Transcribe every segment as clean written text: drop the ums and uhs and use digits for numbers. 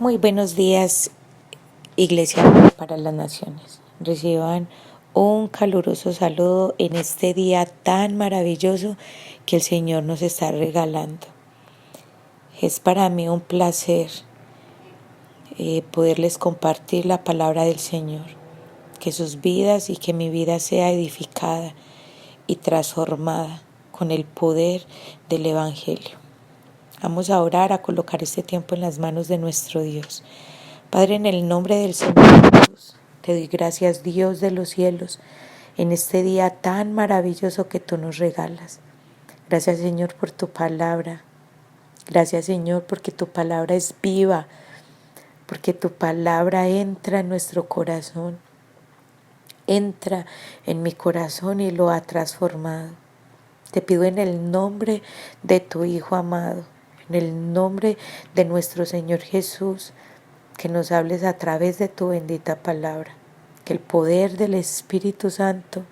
Muy buenos días, Iglesia para las Naciones. Reciban un caluroso saludo en este día tan maravilloso que el Señor nos está regalando. Es para mí un placer poderles compartir la palabra del Señor, que sus vidas y que mi vida sea edificada y transformada con el poder del Evangelio. Vamos a orar, a colocar este tiempo en las manos de nuestro Dios. Padre, en el nombre del Señor Jesús, te doy gracias, Dios de los cielos, en este día tan maravilloso que tú nos regalas. Gracias, Señor, por tu palabra. Gracias, Señor, porque tu palabra es viva, porque tu palabra entra en nuestro corazón, entra en mi corazón y lo ha transformado. Te pido en el nombre de tu Hijo amado, en el nombre de nuestro Señor Jesús, que nos hables a través de tu bendita palabra, que el poder del Espíritu Santo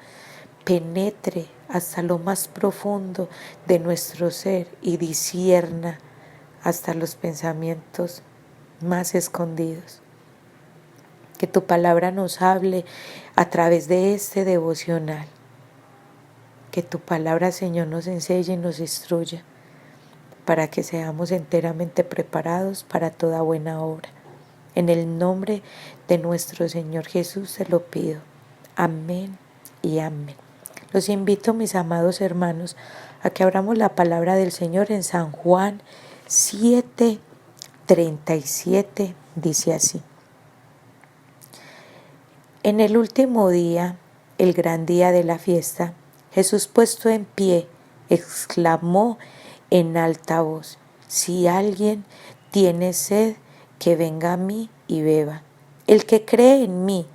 penetre hasta lo más profundo de nuestro ser y discierna hasta los pensamientos más escondidos. Que tu palabra nos hable a través de este devocional. Que tu palabra, Señor, nos enseñe y nos instruya para que seamos enteramente preparados para toda buena obra. En el nombre de nuestro Señor Jesús te lo pido. Amén y amén. Los invito, mis amados hermanos, a que abramos la palabra del Señor en San Juan 7:37. Dice así: En el último día, el gran día de la fiesta, Jesús, puesto en pie, exclamó en alta voz: Si alguien tiene sed, que venga a mí y beba. El que cree en mí,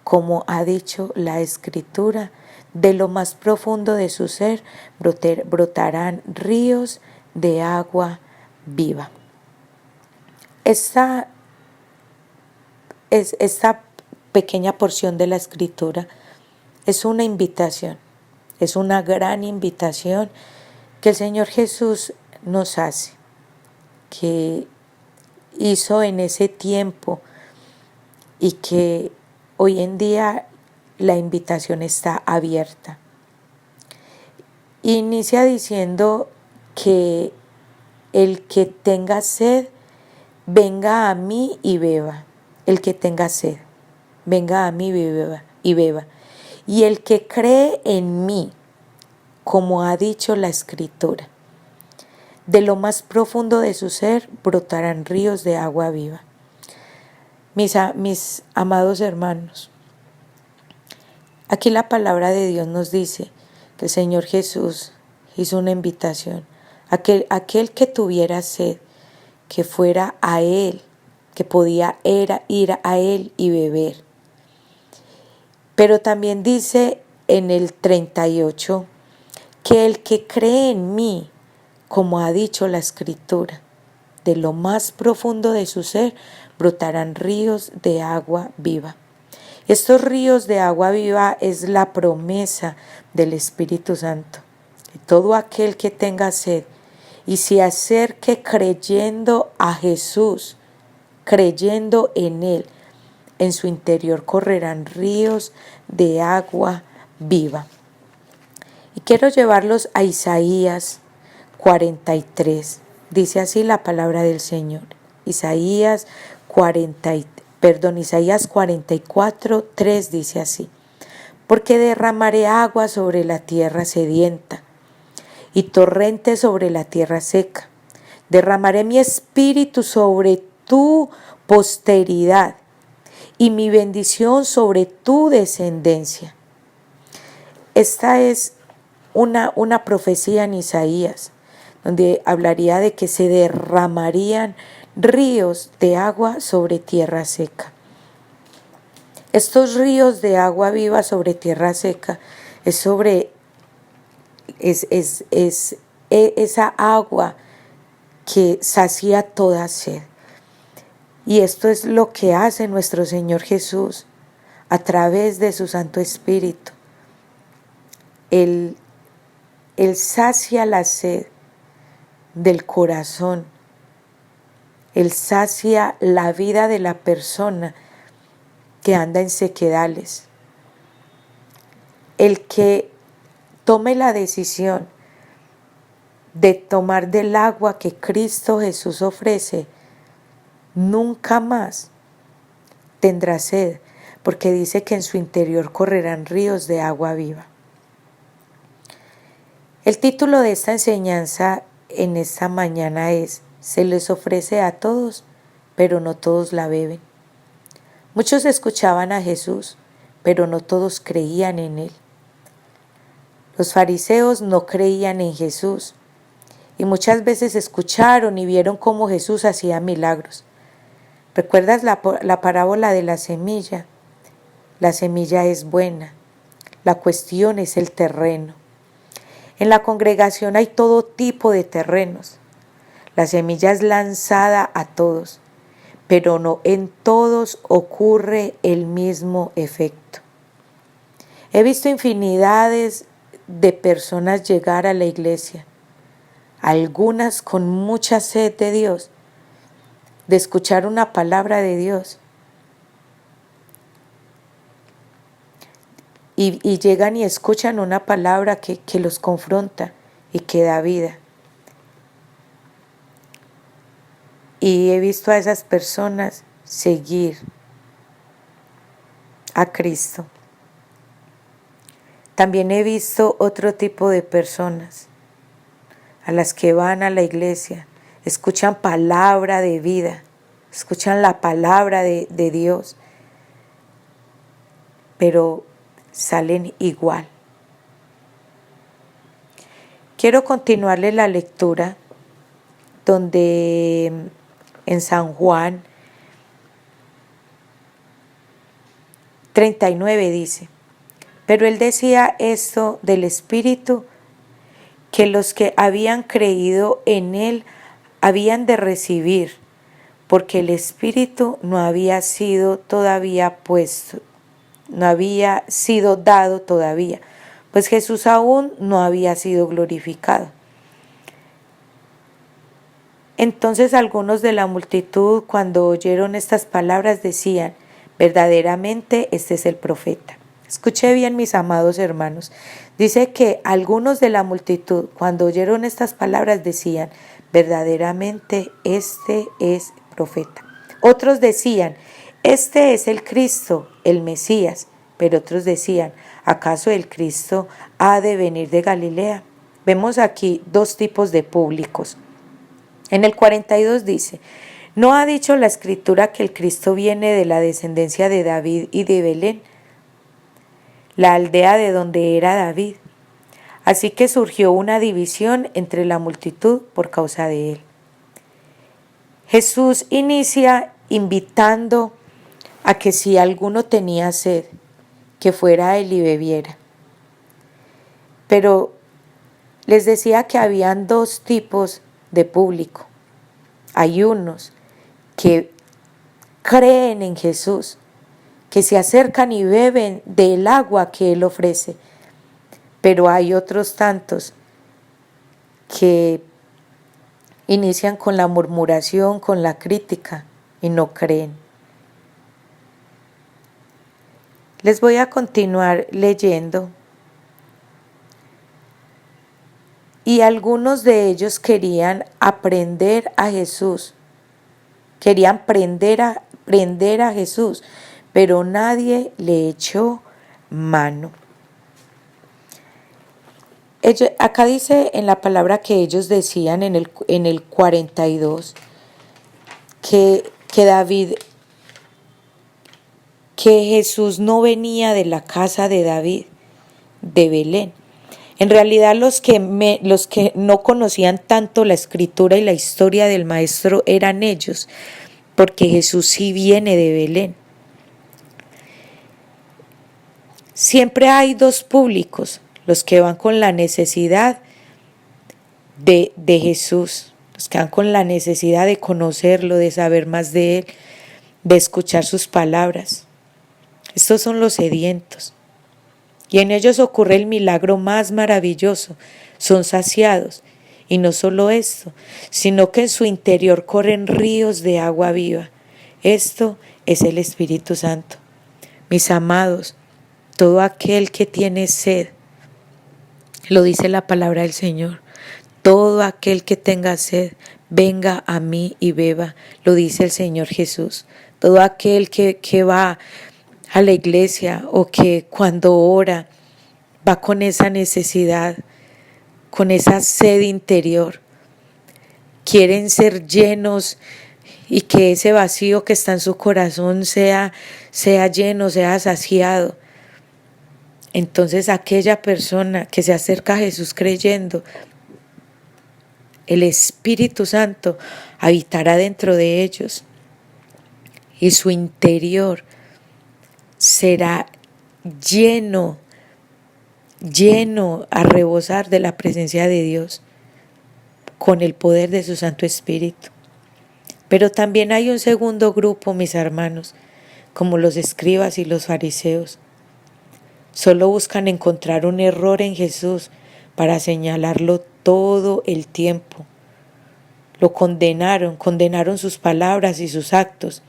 como ha dicho la Escritura, de lo más profundo de su ser brotarán ríos de agua viva. Esta pequeña porción de la Escritura es una invitación, es una gran invitación que el Señor Jesús nos hace, que hizo en ese tiempo y que hoy en día la invitación está abierta. Inicia diciendo que el que tenga sed, venga a mí y beba. El que tenga sed, venga a mí y beba. Y el que cree en mí, como ha dicho la Escritura, de lo más profundo de su ser brotarán ríos de agua viva. Mis amados hermanos, aquí la palabra de Dios nos dice que el Señor Jesús hizo una invitación. Aquel que tuviera sed, que fuera a Él, que podía ir a Él y beber. Pero también dice en el 38 que el que cree en mí, como ha dicho la Escritura, de lo más profundo de su ser brotarán ríos de agua viva. Estos ríos de agua viva es la promesa del Espíritu Santo. Que todo aquel que tenga sed y se acerque creyendo a Jesús, creyendo en Él, en su interior correrán ríos de agua viva. Y quiero llevarlos a Isaías 43. Dice así la palabra del Señor. Isaías 44:3 dice así: Porque derramaré agua sobre la tierra sedienta y torrentes sobre la tierra seca. Derramaré mi espíritu sobre tu posteridad y mi bendición sobre tu descendencia. Esta es una profecía en Isaías, donde hablaría de que se derramarían ríos de agua sobre tierra seca. Estos ríos de agua viva sobre tierra seca es esa agua que sacia toda sed. Y esto es lo que hace nuestro Señor Jesús a través de su Santo Espíritu. Él sacia la sed del corazón Él sacia la vida de la persona que anda en sequedales. El que tome la decisión de tomar del agua que Cristo Jesús ofrece, nunca más tendrá sed, porque dice que en su interior correrán ríos de agua viva. El título de esta enseñanza en esta mañana es: se les ofrece a todos, pero no todos la beben. Muchos escuchaban a Jesús, pero no todos creían en Él. Los fariseos no creían en Jesús y muchas veces escucharon y vieron cómo Jesús hacía milagros. ¿Recuerdas la parábola de la semilla? La semilla es buena, la cuestión es el terreno. En la congregación hay todo tipo de terrenos. La semilla es lanzada a todos, pero no en todos ocurre el mismo efecto. He visto infinidades de personas llegar a la iglesia, algunas con mucha sed de Dios, de escuchar una palabra de Dios, y llegan y escuchan una palabra que los confronta y que da vida. Y he visto a esas personas seguir a Cristo. También he visto otro tipo de personas, a las que van a la iglesia, escuchan palabra de vida, escuchan la palabra de Dios, pero salen igual. Quiero continuarle la lectura donde en San Juan 39 dice: pero él decía esto del Espíritu, que los que habían creído en él habían de recibir, porque el Espíritu no había sido todavía puesto, no había sido dado todavía, pues Jesús aún no había sido glorificado. Entonces algunos de la multitud, cuando oyeron estas palabras, decían: verdaderamente este es el profeta. Escuché bien, mis amados hermanos. Dice que algunos de la multitud, cuando oyeron estas palabras, decían: verdaderamente este es profeta. Otros decían: este es el Cristo, el Mesías. Pero otros decían: ¿acaso el Cristo ha de venir de Galilea? Vemos aquí dos tipos de públicos. En el 42 dice: ¿no ha dicho la Escritura que el Cristo viene de la descendencia de David y de Belén, la aldea de donde era David? Así que surgió una división entre la multitud por causa de él. Jesús inicia invitando a que si alguno tenía sed, que fuera a él y bebiera. Pero les decía que habían dos tipos de público. Hay unos que creen en Jesús, que se acercan y beben del agua que Él ofrece. Pero hay otros tantos que inician con la murmuración, con la crítica y no creen. Les voy a continuar leyendo. Y algunos de ellos querían aprender a Jesús, querían prender a Jesús, pero nadie le echó mano. Acá dice en la palabra que ellos decían en el 42 que Jesús no venía de la casa de David, de Belén. En realidad los que no conocían tanto la escritura y la historia del maestro eran ellos, porque Jesús sí viene de Belén. Siempre hay dos públicos: los que van con la necesidad de Jesús, los que van con la necesidad de conocerlo, de saber más de él, de escuchar sus palabras. Estos son los sedientos. Y en ellos ocurre el milagro más maravilloso: son saciados. Y no solo esto, sino que en su interior corren ríos de agua viva. Esto es el Espíritu Santo. Mis amados, todo aquel que tiene sed, lo dice la palabra del Señor, todo aquel que tenga sed, venga a mí y beba, lo dice el Señor Jesús. Todo aquel que va a la iglesia o que cuando ora va con esa necesidad, con esa sed interior, quieren ser llenos y que ese vacío que está en su corazón sea lleno, sea saciado. Entonces aquella persona que se acerca a Jesús creyendo, el Espíritu Santo habitará dentro de ellos y su interior será lleno a rebosar de la presencia de Dios con el poder de su Santo Espíritu. Pero también hay un segundo grupo, mis hermanos, como los escribas y los fariseos. Solo buscan encontrar un error en Jesús para señalarlo todo el tiempo. Lo condenaron sus palabras y sus actos.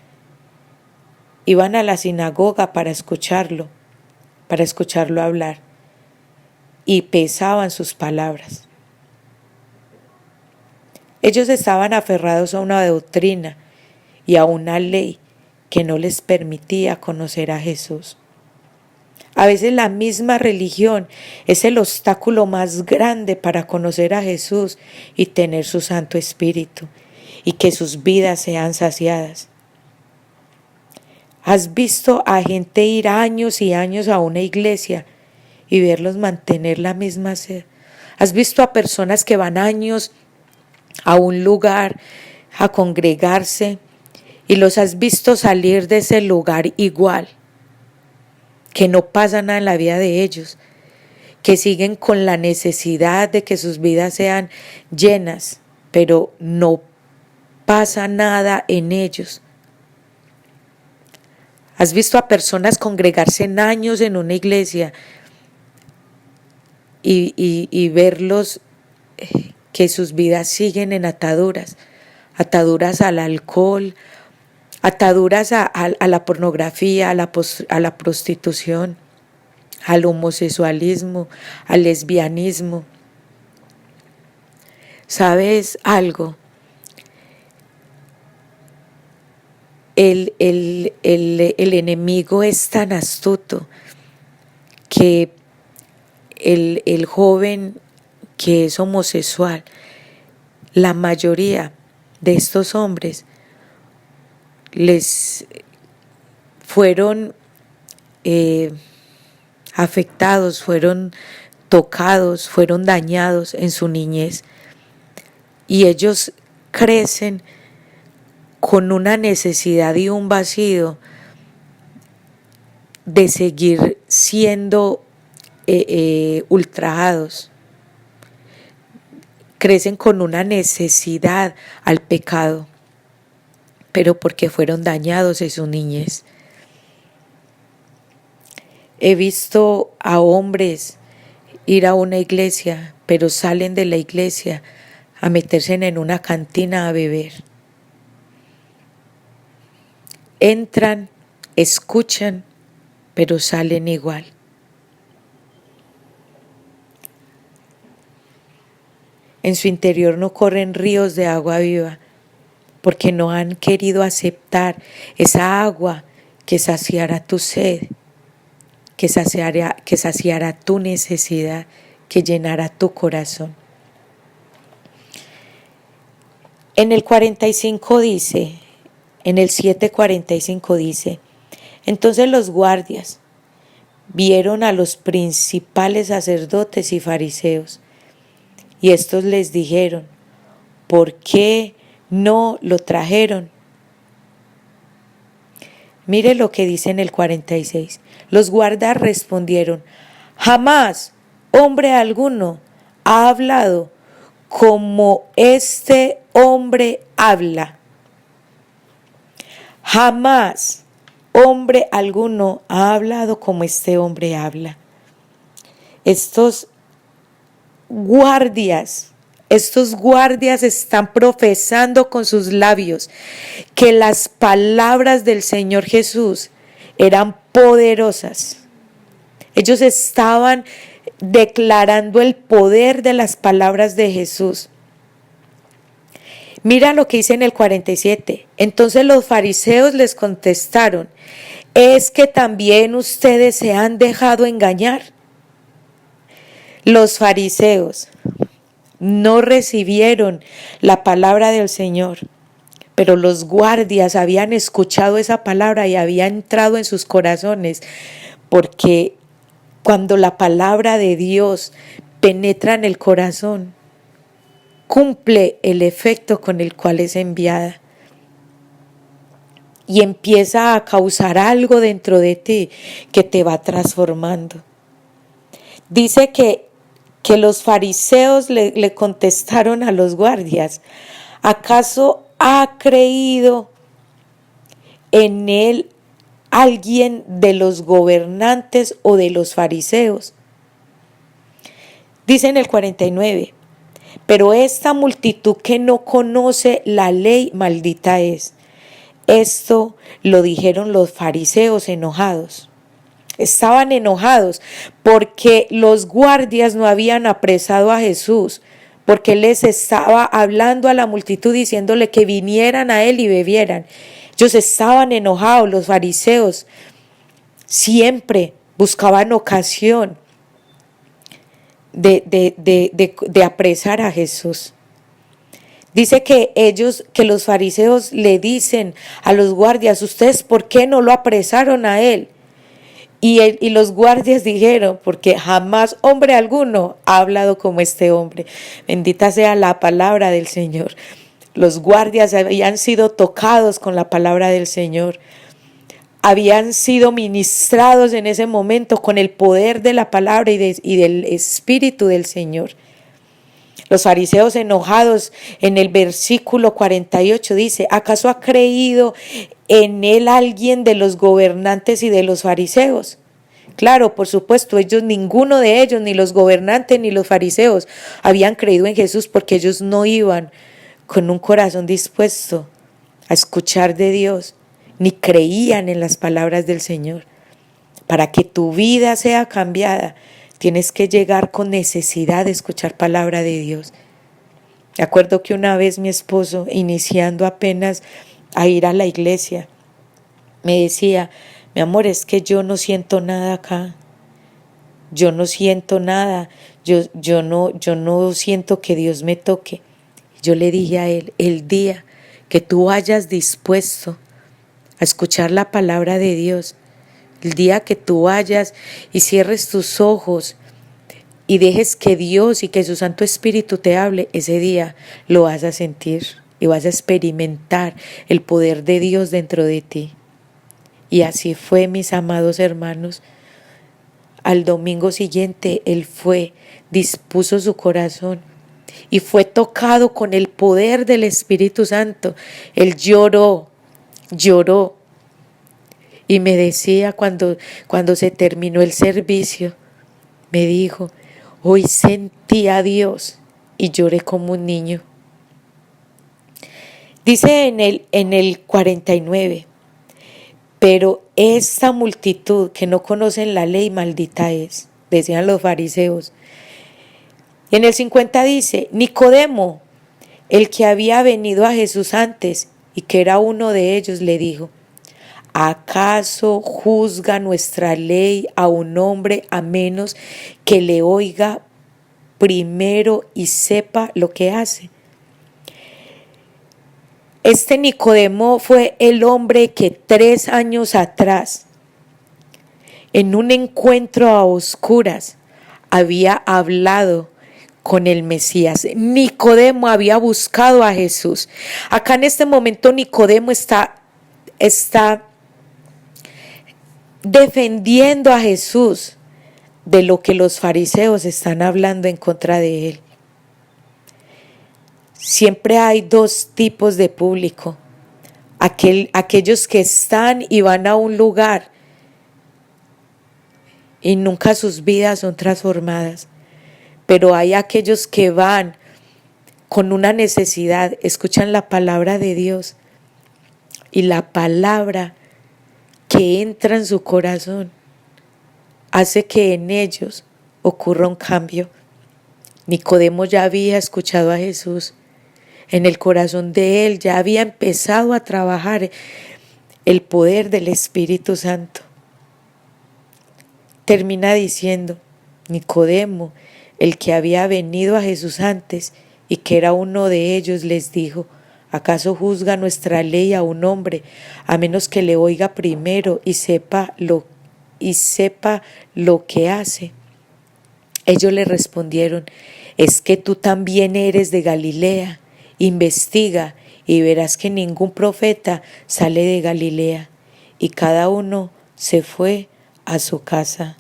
Iban a la sinagoga para escucharlo hablar, y pesaban sus palabras. Ellos estaban aferrados a una doctrina y a una ley que no les permitía conocer a Jesús. A veces la misma religión es el obstáculo más grande para conocer a Jesús y tener su Santo Espíritu y que sus vidas sean saciadas. ¿Has visto a gente ir años y años a una iglesia y verlos mantener la misma sed? ¿Has visto a personas que van años a un lugar a congregarse y los has visto salir de ese lugar igual? Que no pasa nada en la vida de ellos, que siguen con la necesidad de que sus vidas sean llenas, pero no pasa nada en ellos. ¿Has visto a personas congregarse en años en una iglesia y verlos que sus vidas siguen en ataduras al alcohol, ataduras a la pornografía, a la prostitución, al homosexualismo, al lesbianismo? ¿Sabes algo? El enemigo es tan astuto que el joven que es homosexual, la mayoría de estos hombres les fueron afectados, fueron tocados, fueron dañados en su niñez, y ellos crecen con una necesidad y un vacío de seguir siendo ultrajados. Crecen con una necesidad al pecado, pero porque fueron dañados en su niñez. He visto a hombres ir a una iglesia, pero salen de la iglesia a meterse en una cantina a beber. Entran, escuchan, pero salen igual. En su interior no corren ríos de agua viva, porque no han querido aceptar esa agua que saciará tu sed, que saciará tu necesidad, que llenará tu corazón. En el 45 dice, en el 7:45 dice: entonces los guardias vieron a los principales sacerdotes y fariseos, y estos les dijeron: ¿por qué no lo trajeron? Mire lo que dice en el 46. Los guardas respondieron: jamás hombre alguno ha hablado como este hombre habla. Jamás hombre alguno ha hablado como este hombre habla. Estos guardias estos guardias están profesando con sus labios que las palabras del Señor Jesús eran poderosas. Ellos estaban declarando el poder de las palabras de Jesús. Mira lo que dice en el 47. Entonces los fariseos les contestaron: ¿es que también ustedes se han dejado engañar? Los fariseos no recibieron la palabra del Señor, pero los guardias habían escuchado esa palabra y había entrado en sus corazones, porque cuando la palabra de Dios penetra en el corazón, cumple el efecto con el cual es enviada y empieza a causar algo dentro de ti que te va transformando. Dice que los fariseos le contestaron a los guardias: ¿acaso ha creído en él alguien de los gobernantes o de los fariseos? Dice en el 49: pero esta multitud que no conoce la ley, maldita es. Esto lo dijeron los fariseos enojados. Estaban enojados porque los guardias no habían apresado a Jesús, porque Él les estaba hablando a la multitud diciéndole que vinieran a Él y bebieran. Ellos estaban enojados. Los fariseos siempre buscaban ocasión de apresar a Jesús. Dice que los fariseos le dicen a los guardias: ¿ustedes por qué no lo apresaron a Él? Y los guardias dijeron: porque jamás hombre alguno ha hablado como este hombre. Bendita sea la palabra del Señor. Los guardias habían sido tocados con la palabra del Señor. Habían sido ministrados en ese momento con el poder de la palabra y del Espíritu del Señor. Los fariseos enojados, en el versículo 48 dice: ¿acaso ha creído en él alguien de los gobernantes y de los fariseos? Claro, por supuesto, ninguno de ellos, ni los gobernantes ni los fariseos, habían creído en Jesús, porque ellos no iban con un corazón dispuesto a escuchar de Dios, ni creían en las palabras del Señor. Para que tu vida sea cambiada, tienes que llegar con necesidad de escuchar palabra de Dios. Me acuerdo que una vez mi esposo, iniciando apenas a ir a la iglesia, me decía: mi amor, es que yo no siento nada acá. Yo no siento nada. Yo no siento que Dios me toque. Yo le dije a él: el día que tú vayas dispuesto a escuchar la palabra de Dios, el día que tú vayas y cierres tus ojos y dejes que Dios y que su Santo Espíritu te hable, ese día lo vas a sentir y vas a experimentar el poder de Dios dentro de ti. Y así fue, mis amados hermanos. Al domingo siguiente él dispuso su corazón y fue tocado con el poder del Espíritu Santo. Él lloró. Y me decía cuando se terminó el servicio, me dijo: hoy sentí a Dios y lloré como un niño. Dice en el 49: pero esta multitud que no conocen la ley, maldita es, decían los fariseos. Y en el 50 dice: Nicodemo, el que había venido a Jesús antes y que era uno de ellos, le dijo: ¿acaso juzga nuestra ley a un hombre a menos que le oiga primero y sepa lo que hace? Este Nicodemo fue el hombre que 3 años atrás, en un encuentro a oscuras, había hablado con el Mesías. Nicodemo había buscado a Jesús. Acá en este momento Nicodemo está defendiendo a Jesús de lo que los fariseos están hablando en contra de él. Siempre hay 2 tipos de público: aquellos que están y van a un lugar y nunca sus vidas son transformadas, pero hay aquellos que van con una necesidad, escuchan la palabra de Dios y la palabra que entra en su corazón hace que en ellos ocurra un cambio. Nicodemo ya había escuchado a Jesús. En el corazón de él ya había empezado a trabajar el poder del Espíritu Santo. Termina diciendo, Nicodemo, el que había venido a Jesús antes y que era uno de ellos, les dijo, ¿acaso juzga nuestra ley a un hombre a menos que le oiga primero y sepa lo que hace? Ellos le respondieron, ¿es que tú también eres de Galilea? Investiga y verás que ningún profeta sale de Galilea. Y cada uno se fue a su casa.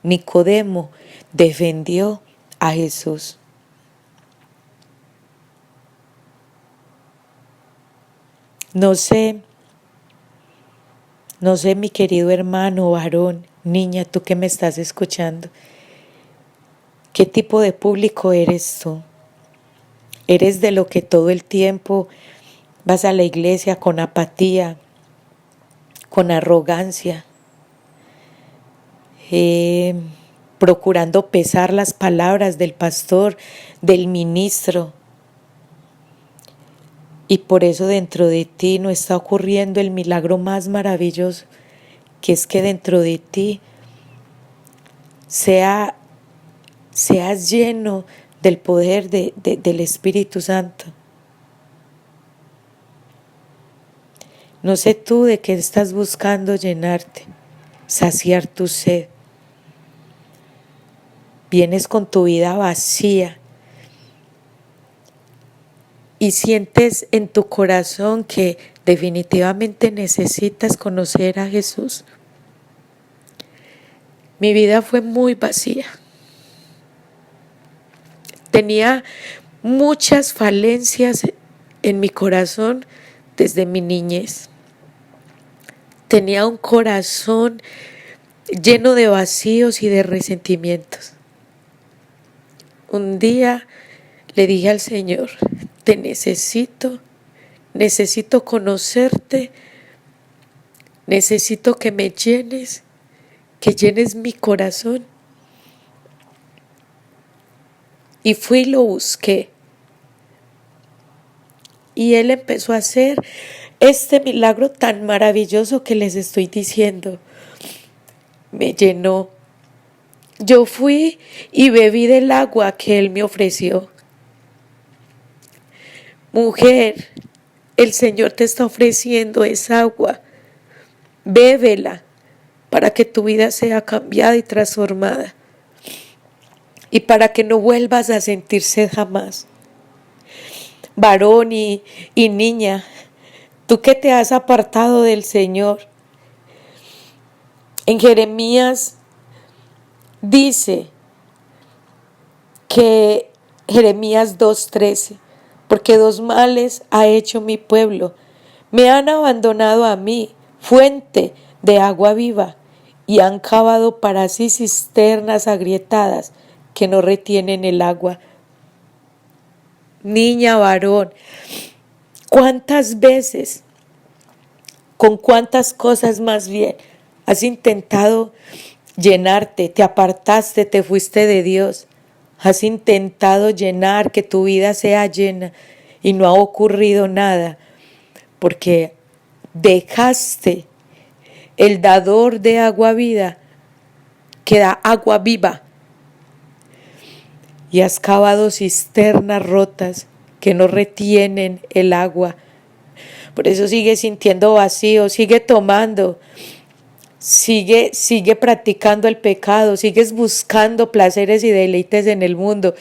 Nicodemo defendió a Jesús. No sé, mi querido hermano, varón, niña, tú que me estás escuchando, ¿qué tipo de público eres tú? ¿Eres de lo que todo el tiempo vas a la iglesia con apatía, con arrogancia, procurando pesar las palabras del pastor, del ministro? Y por eso dentro de ti no está ocurriendo el milagro más maravilloso, que es que dentro de ti seas lleno del poder del Espíritu Santo. No sé tú de qué estás buscando llenarte, saciar tu sed. Vienes con tu vida vacía y sientes en tu corazón que definitivamente necesitas conocer a Jesús. Mi vida fue muy vacía. Tenía muchas falencias en mi corazón desde mi niñez. Tenía un corazón lleno de vacíos y de resentimientos. Un día le dije al Señor, te necesito conocerte, necesito que me llenes, que llenes mi corazón. Y fui y lo busqué. Y Él empezó a hacer este milagro tan maravilloso que les estoy diciendo. Me llenó. Yo fui y bebí del agua que Él me ofreció. Mujer, el Señor te está ofreciendo esa agua. Bébela para que tu vida sea cambiada y transformada. Y para que no vuelvas a sentir sed jamás. Varón y niña, tú que te has apartado del Señor. En Jeremías dice que Jeremías 2:13, porque dos males ha hecho mi pueblo. Me han abandonado a mí, fuente de agua viva, y han cavado para sí cisternas agrietadas que no retienen el agua. Niña, varón, ¿cuántas veces, con cuántas cosas más bien, has intentado llenarte, te apartaste, te fuiste de Dios? Has intentado llenar, que tu vida sea llena y no ha ocurrido nada, porque dejaste el dador de agua vida, que da agua viva, y has cavado cisternas rotas que no retienen el agua. Por eso sigue sintiendo vacío, sigue tomando, sigue practicando el pecado, sigues buscando placeres y deleites en el mundo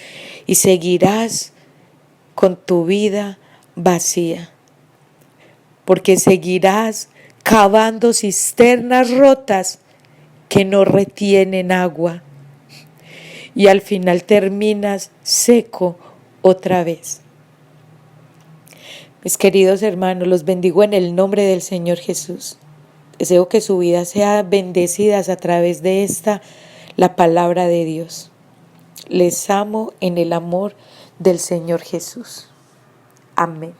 y seguirás con tu vida vacía, porque seguirás cavando cisternas rotas que no retienen agua y al final terminas seco otra vez. Mis queridos hermanos, los bendigo en el nombre del Señor Jesús. Deseo que su vida sea bendecida a través de la palabra de Dios. Les amo en el amor del Señor Jesús. Amén.